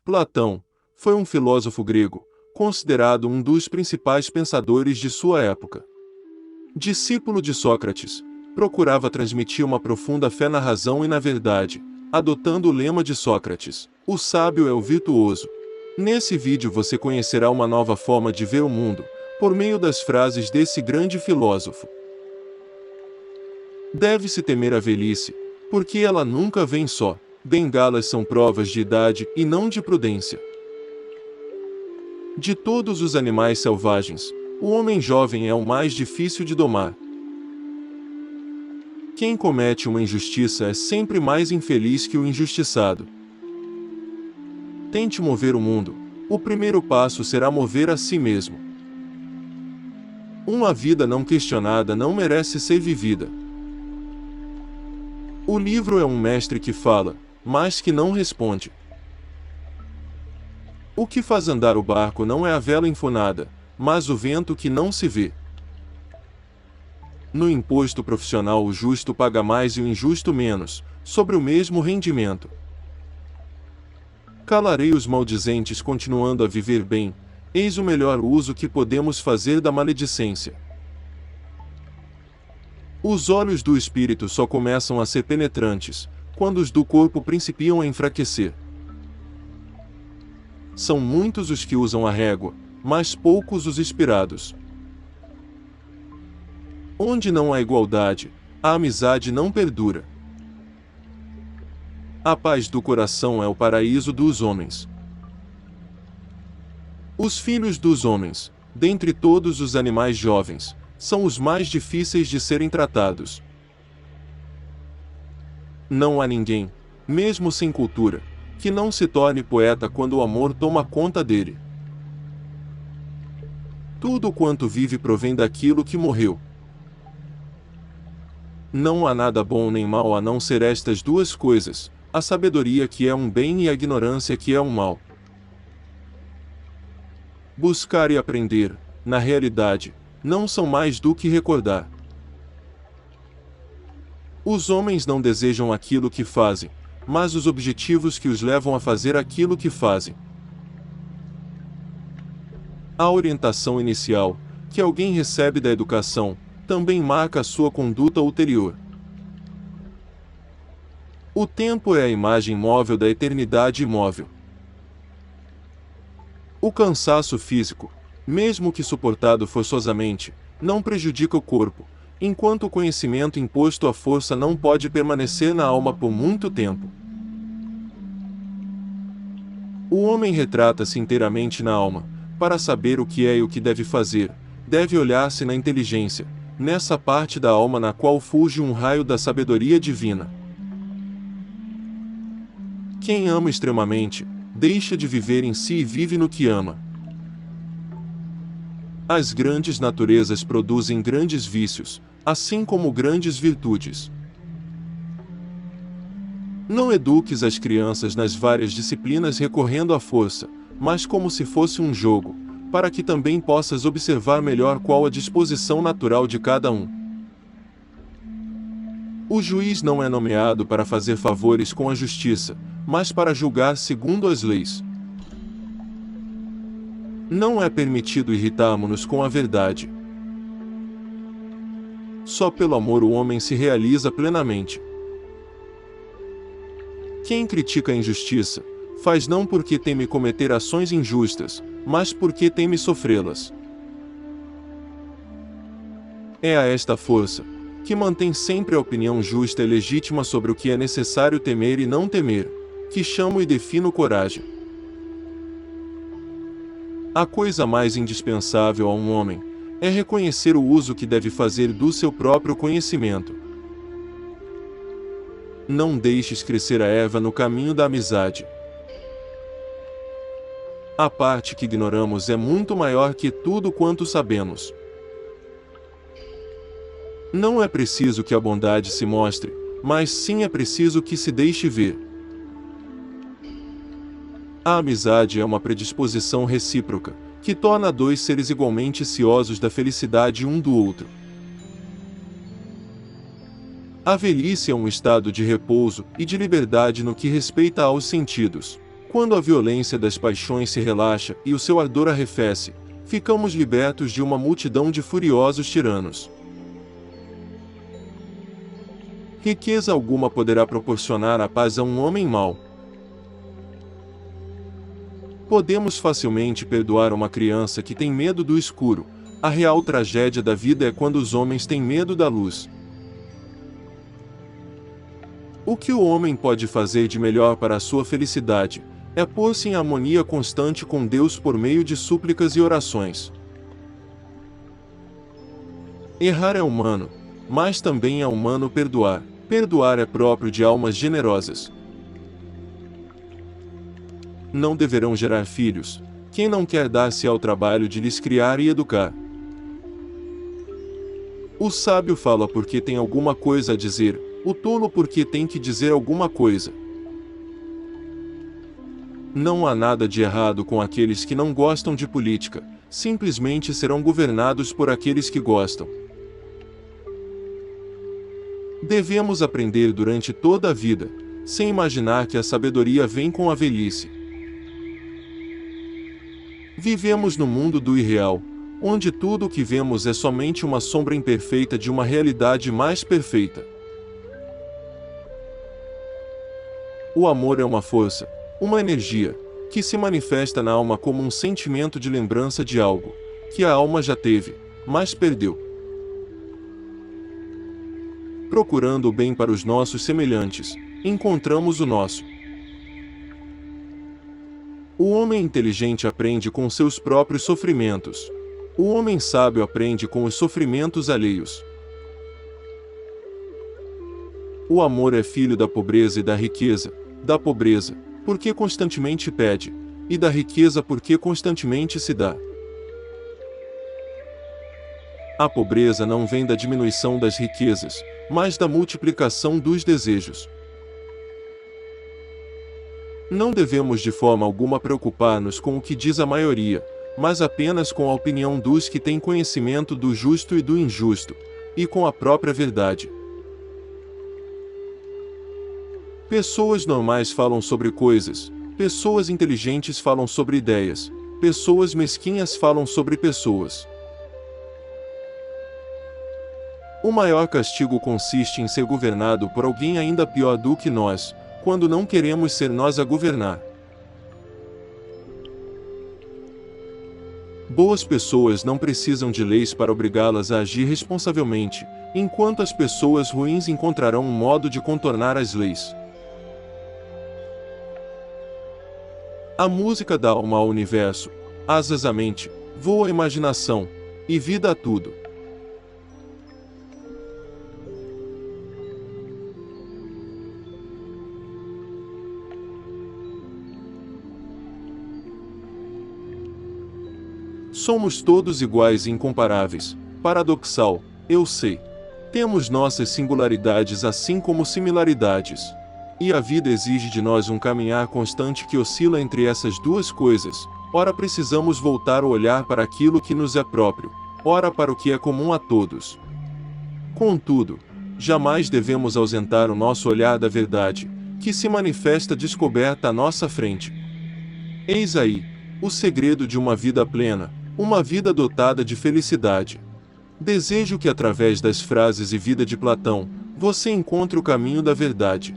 Platão foi um filósofo grego, considerado um dos principais pensadores de sua época. Discípulo de Sócrates, procurava transmitir uma profunda fé na razão e na verdade, adotando o lema de Sócrates: o sábio é o virtuoso. Nesse vídeo você conhecerá uma nova forma de ver o mundo, por meio das frases desse grande filósofo. Deve-se temer a velhice, porque ela nunca vem só. Bengalas são provas de idade e não de prudência. De todos os animais selvagens, o homem jovem é o mais difícil de domar. Quem comete uma injustiça é sempre mais infeliz que o injustiçado. Tente mover o mundo, o primeiro passo será mover a si mesmo. Uma vida não questionada não merece ser vivida. O livro é um mestre que fala, mas que não responde. O que faz andar o barco não é a vela enfunada, mas o vento que não se vê. No imposto profissional o justo paga mais e o injusto menos, sobre o mesmo rendimento. Calarei os maldizentes continuando a viver bem, eis o melhor uso que podemos fazer da maledicência. Os olhos do espírito só começam a ser penetrantes, quando os do corpo principiam a enfraquecer. São muitos os que usam a régua, mas poucos os inspirados. Onde não há igualdade, a amizade não perdura. A paz do coração é o paraíso dos homens. Os filhos dos homens, dentre todos os animais jovens, são os mais difíceis de serem tratados. Não há ninguém, mesmo sem cultura, que não se torne poeta quando o amor toma conta dele. Tudo quanto vive provém daquilo que morreu. Não há nada bom nem mal a não ser estas duas coisas, a sabedoria que é um bem e a ignorância que é um mal. Buscar e aprender, na realidade, não são mais do que recordar. Os homens não desejam aquilo que fazem, mas os objetivos que os levam a fazer aquilo que fazem. A orientação inicial, que alguém recebe da educação, também marca a sua conduta ulterior. O tempo é a imagem móvel da eternidade imóvel. O cansaço físico, mesmo que suportado forçosamente, não prejudica o corpo, enquanto o conhecimento imposto à força não pode permanecer na alma por muito tempo. O homem retrata-se inteiramente na alma, para saber o que é e o que deve fazer, deve olhar-se na inteligência, nessa parte da alma na qual fulge um raio da sabedoria divina. Quem ama extremamente, deixa de viver em si e vive no que ama. As grandes naturezas produzem grandes vícios, assim como grandes virtudes. Não eduques as crianças nas várias disciplinas recorrendo à força, mas como se fosse um jogo, para que também possas observar melhor qual a disposição natural de cada um. O juiz não é nomeado para fazer favores com a justiça, mas para julgar segundo as leis. Não é permitido irritarmos-nos com a verdade. Só pelo amor o homem se realiza plenamente. Quem critica a injustiça, faz não porque teme cometer ações injustas, mas porque teme sofrê-las. É a esta força, que mantém sempre a opinião justa e legítima sobre o que é necessário temer e não temer, que chamo e defino coragem. A coisa mais indispensável a um homem é reconhecer o uso que deve fazer do seu próprio conhecimento. Não deixes crescer a erva no caminho da amizade. A parte que ignoramos é muito maior que tudo quanto sabemos. Não é preciso que a bondade se mostre, mas sim é preciso que se deixe ver. A amizade é uma predisposição recíproca, que torna dois seres igualmente ciosos da felicidade um do outro. A velhice é um estado de repouso e de liberdade no que respeita aos sentidos. Quando a violência das paixões se relaxa e o seu ardor arrefece, ficamos libertos de uma multidão de furiosos tiranos. Riqueza alguma poderá proporcionar a paz a um homem mau. Podemos facilmente perdoar uma criança que tem medo do escuro. A real tragédia da vida é quando os homens têm medo da luz. O que o homem pode fazer de melhor para a sua felicidade é pôr-se em harmonia constante com Deus por meio de súplicas e orações. Errar é humano, mas também é humano perdoar. Perdoar é próprio de almas generosas. Não deverão gerar filhos quem não quer dar-se ao trabalho de lhes criar e educar. O sábio fala porque tem alguma coisa a dizer, o tolo porque tem que dizer alguma coisa. Não há nada de errado com aqueles que não gostam de política, simplesmente serão governados por aqueles que gostam. Devemos aprender durante toda a vida, sem imaginar que a sabedoria vem com a velhice. Vivemos no mundo do irreal, onde tudo o que vemos é somente uma sombra imperfeita de uma realidade mais perfeita. O amor é uma força, uma energia, que se manifesta na alma como um sentimento de lembrança de algo que a alma já teve, mas perdeu. Procurando o bem para os nossos semelhantes, encontramos o nosso. O homem inteligente aprende com seus próprios sofrimentos. O homem sábio aprende com os sofrimentos alheios. O amor é filho da pobreza e da riqueza, da pobreza, porque constantemente pede, e da riqueza porque constantemente se dá. A pobreza não vem da diminuição das riquezas, mas da multiplicação dos desejos. Não devemos de forma alguma preocupar-nos com o que diz a maioria, mas apenas com a opinião dos que têm conhecimento do justo e do injusto, e com a própria verdade. Pessoas normais falam sobre coisas, pessoas inteligentes falam sobre ideias, pessoas mesquinhas falam sobre pessoas. O maior castigo consiste em ser governado por alguém ainda pior do que nós, quando não queremos ser nós a governar. Boas pessoas não precisam de leis para obrigá-las a agir responsavelmente, enquanto as pessoas ruins encontrarão um modo de contornar as leis. A música dá alma ao universo, asas à mente, voa a imaginação, e vida a tudo. Somos todos iguais e incomparáveis. Paradoxal, eu sei. Temos nossas singularidades assim como similaridades. E a vida exige de nós um caminhar constante que oscila entre essas duas coisas. Ora precisamos voltar o olhar para aquilo que nos é próprio, ora para o que é comum a todos. Contudo, jamais devemos ausentar o nosso olhar da verdade, que se manifesta descoberta à nossa frente. Eis aí o segredo de uma vida plena, uma vida dotada de felicidade. Desejo que através das frases e vida de Platão, você encontre o caminho da verdade.